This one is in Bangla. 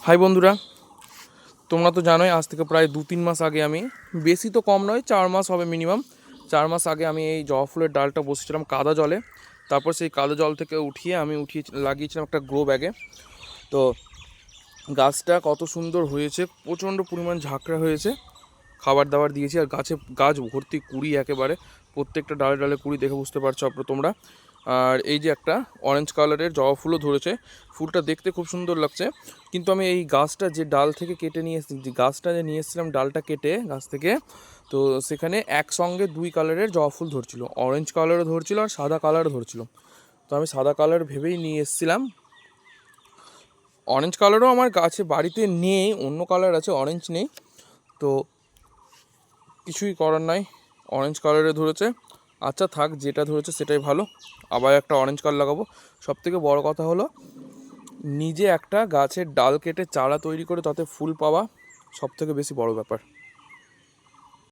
হাই বন্ধুরা, তোমরা তো জানোই আজ থেকে প্রায় 2-3 মাস আগে আমি, বেশি তো কম নয়, 4 মাস হবে মিনিমাম, 4 মাস আগে আমি এই জবা ফুলের ডালটা বসেছিলাম কাদা জলে। তারপর সেই কাদা জল থেকে উঠিয়ে লাগিয়েছিলাম একটা গ্রো ব্যাগে। তো গাছটা কত সুন্দর হয়েছে, প্রচণ্ড পরিমাণ ঝাঁকড়া হয়েছে। খাবার দাবার দিয়েছি আর গাছ ভর্তি কুড়ি একেবারে, প্রত্যেকটা ডালে ডালে কুড়ি, দেখে বুঝতে পারছো তোমরা। আর এই যে একটা অরেঞ্জ কালারের জবা ফুলও ধরেছে, ফুলটা দেখতে খুব সুন্দর লাগছে। কিন্তু আমি এই গাছটা যে ডাল থেকে কেটে নিয়ে এসেছি, যে গাছটা যে নিয়ে এসেছিলাম ডালটা কেটে গাছ থেকে, তো সেখানে একসঙ্গে 2 কালারের জবা ফুল ধরছিল, অরেঞ্জ কালারও ধরছিল আর সাদা কালারও ধরছিল। তো আমি সাদা কালার ভেবেই নিয়ে এসেছিলাম। অরেঞ্জ কালারও আমার গাছে বাড়িতে নেই, অন্য কালার আছে, অরেঞ্জ নেই। তো কিছুই করার নাই, অরেঞ্জ কালারে ধরেছে। আচ্ছা থাক, যেটা ধরেছে সেটাই ভালো, আবার একটা অরেঞ্জ কালার লাগাবো। সবথেকে বড় কথা হলো নিজে একটা গাছের ডাল কেটে চারা তৈরি করে তাতে ফুল পাওয়া সবথেকে বেশি বড় ব্যাপার।